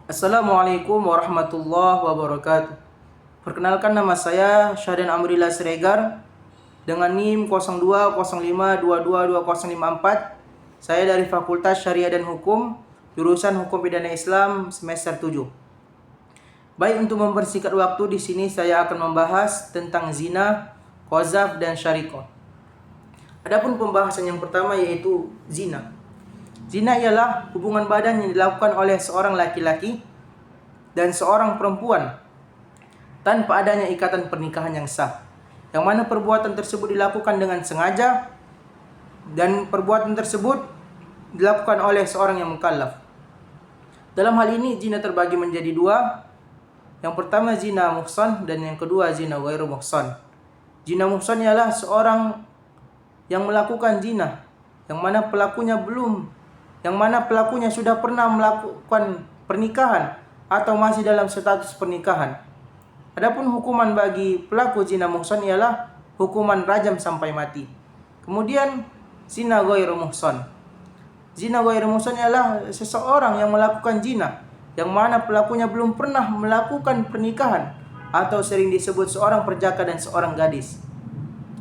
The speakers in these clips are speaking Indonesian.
Assalamualaikum warahmatullahi wabarakatuh. Perkenalkan, nama saya Syahdan Amrullah Siregar dengan NIM 0205222054. Saya dari Fakultas Syariah dan Hukum, jurusan Hukum Pidana Islam semester 7. Baik, untuk mempersingkat waktu, di sini saya akan membahas tentang zina, qazaf dan syariqah. Adapun pembahasan yang pertama yaitu zina. Zina ialah hubungan badan yang dilakukan oleh seorang laki-laki dan seorang perempuan tanpa adanya ikatan pernikahan yang sah, yang mana perbuatan tersebut dilakukan dengan sengaja dan perbuatan tersebut dilakukan oleh seorang yang mukallaf. Dalam hal ini zina terbagi menjadi dua. Yang pertama zina muhsan dan yang kedua zina ghairu muhsan. Zina muhsan ialah seorang yang melakukan zina yang mana pelakunya sudah pernah melakukan pernikahan atau masih dalam status pernikahan. Adapun hukuman bagi pelaku zina muhsan ialah hukuman rajam sampai mati. Kemudian zina ghairu muhsan. Zina ghairu muhsan ialah seseorang yang melakukan zina yang mana pelakunya belum pernah melakukan pernikahan atau sering disebut seorang perjaka dan seorang gadis.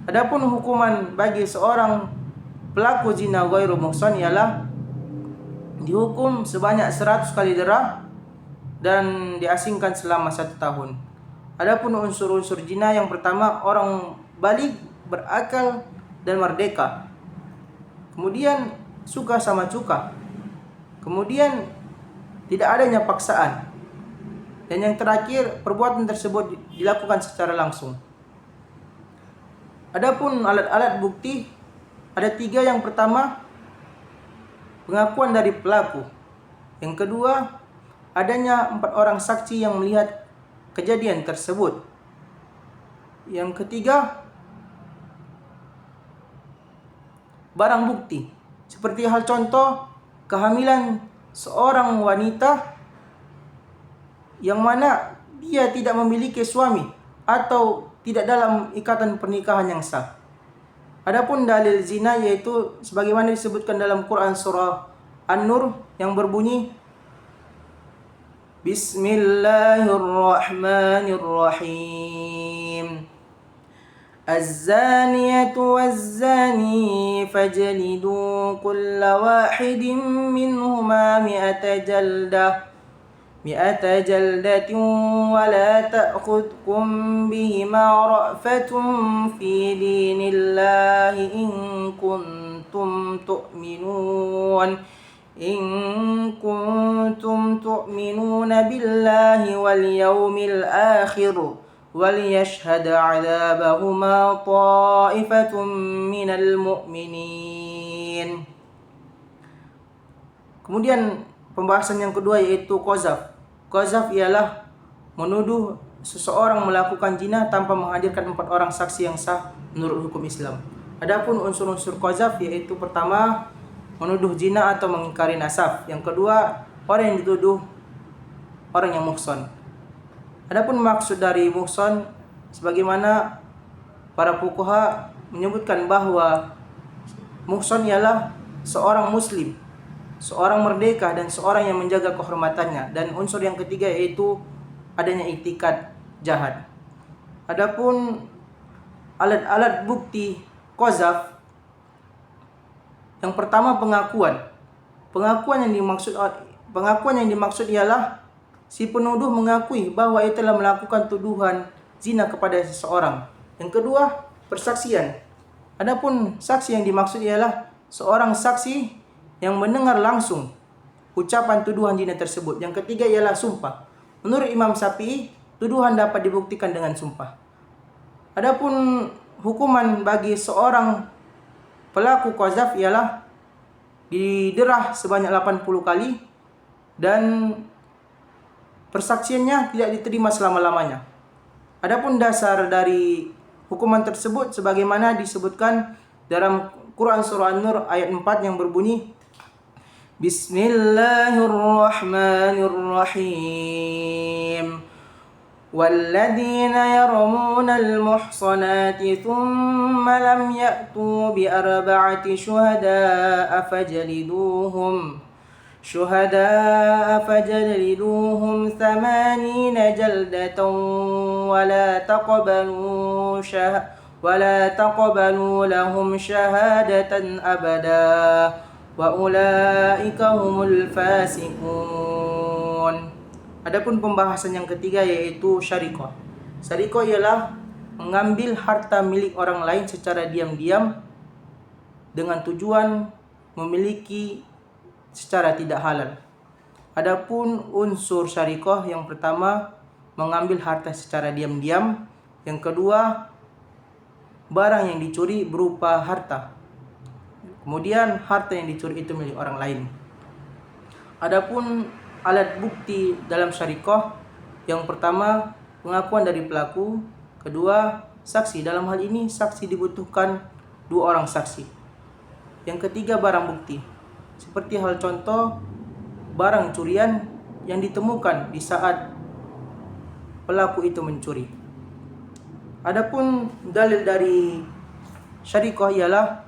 Adapun hukuman bagi seorang pelaku zina ghairu muhsan ialah dihukum sebanyak 100 kali derah dan diasingkan selama 1 tahun. Adapun unsur-unsur zina yang pertama, orang baligh, berakal dan merdeka. Kemudian suka sama suka. Kemudian tidak adanya paksaan. Dan yang terakhir, perbuatan tersebut dilakukan secara langsung. Adapun alat-alat bukti ada 3. Yang pertama, pengakuan dari pelaku. Yang kedua, adanya 4 orang saksi yang melihat kejadian tersebut. Yang ketiga, barang bukti. Seperti hal contoh kehamilan seorang wanita yang mana dia tidak memiliki suami atau tidak dalam ikatan pernikahan yang sah. Adapun dalil zina yaitu sebagaimana disebutkan dalam Quran surah An-Nur yang berbunyi Bismillahirrahmanirrahim. Az-zaniyatu waz-zani fajlidu kulla wahidin minhuma mi'ata jaldatin wa la ta'khudkum bihima ra'fatun fi dinillahi in kuntum tu'minuna billahi wal yawmil akhir وليشهد عذابهما طائفة من المؤمنين. Kemudian pembahasan yang kedua yaitu qazaf. Qazaf ialah menuduh seseorang melakukan zina tanpa menghadirkan 4 orang saksi yang sah menurut hukum Islam. Adapun unsur-unsur qazaf yaitu pertama, menuduh zina atau mengingkari nasab. Yang kedua, orang yang dituduh orang yang muhsan. Adapun maksud dari muhsan, sebagaimana para fuqaha menyebutkan bahwa muhsan ialah seorang muslim, seorang merdeka dan seorang yang menjaga kehormatannya. Dan unsur yang ketiga yaitu adanya iktikad jahat. Adapun alat-alat bukti qazaf, yang pertama pengakuan. Pengakuan yang dimaksud ialah si penuduh mengakui bahwa ia telah melakukan tuduhan zina kepada seseorang. Yang kedua, persaksian. Adapun saksi yang dimaksud ialah seorang saksi yang mendengar langsung ucapan tuduhan zina tersebut. Yang ketiga ialah sumpah. Menurut Imam Syafi'i, tuduhan dapat dibuktikan dengan sumpah. Adapun hukuman bagi seorang pelaku qazaf ialah diderah sebanyak 80 kali dan persaksiannya tidak diterima selama-lamanya. Adapun dasar dari hukuman tersebut sebagaimana disebutkan dalam Quran surah An-Nur ayat 4 yang berbunyi Bismillahirrahmanirrahim. Walladzina yarmunal muhsanati thumma lam ya'tu bi arba'ati syuhada'a fajliduhum syuhada'a fajliduhum 80 jaldatan ولا تقبلوا لهم شهادة أبدا وأولئك هم الفاسقون. Adapun pembahasan yang ketiga yaitu syariqah. Syariqah ialah mengambil harta milik orang lain secara diam-diam dengan tujuan memiliki secara tidak halal. Adapun unsur syariqah, yang pertama mengambil harta secara diam-diam, yang kedua barang yang dicuri berupa harta. Kemudian harta yang dicuri itu milik orang lain. Adapun alat bukti dalam syariqah, yang pertama pengakuan dari pelaku, kedua saksi. Dalam hal ini saksi dibutuhkan 2 orang saksi. Yang ketiga barang bukti. Seperti hal contoh barang curian yang ditemukan di saat pelaku itu mencuri. Adapun dalil dari syariqah ialah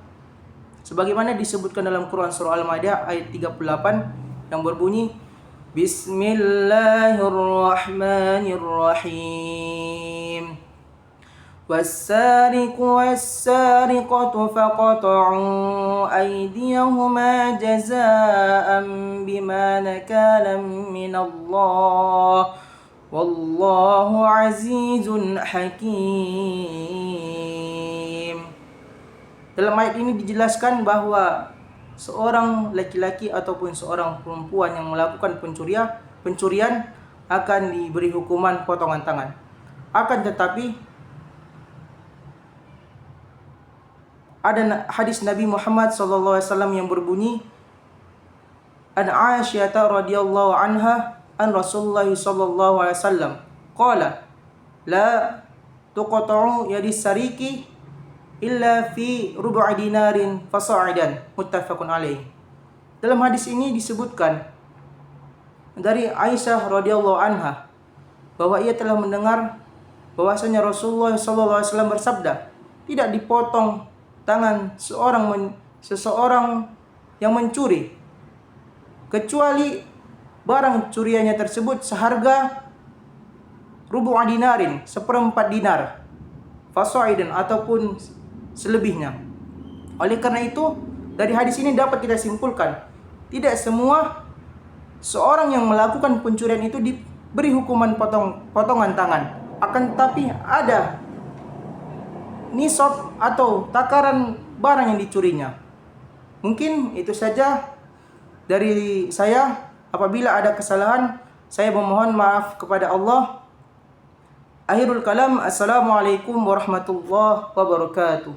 sebagaimana disebutkan dalam Quran surah Al-Maidah ayat 38 yang berbunyi Bismillahirrahmanirrahim. والسارق والسارقة فقطعوا أيديهما جزاء بما نكالا من الله والله عزيز حكيم. Dalam ayat ini dijelaskan bahwa seorang laki-laki ataupun seorang perempuan yang melakukan pencurian akan diberi hukuman potongan tangan. Akan tetapi ada hadis Nabi Muhammad SAW yang berbunyi An Aisyah radhiyallahu anha an Rasulullah sallallahu alaihi wasallam qala la tuqta'u yadis sariki illa fi rubu'i dinarin fasa'idan, muttafaqun alaih. Dalam hadis ini disebutkan dari Aisyah radhiyallahu anha bahwa ia telah mendengar bahwasanya Rasulullah sallallahu alaihi wasallam bersabda, tidak dipotong tangan seseorang yang mencuri kecuali barang curiannya tersebut seharga rubu' dinarin, 1/4 dinar, fasa'idan ataupun selebihnya. Oleh karena itu, dari hadis ini dapat kita simpulkan, tidak semua seorang yang melakukan pencurian itu diberi hukuman potongan tangan. Akan tetapi ada nisab atau takaran barang yang dicurinya. Mungkin itu saja dari saya. Apabila ada kesalahan, saya memohon maaf kepada Allah. Akhirul kalam, assalamualaikum warahmatullahi wabarakatuh.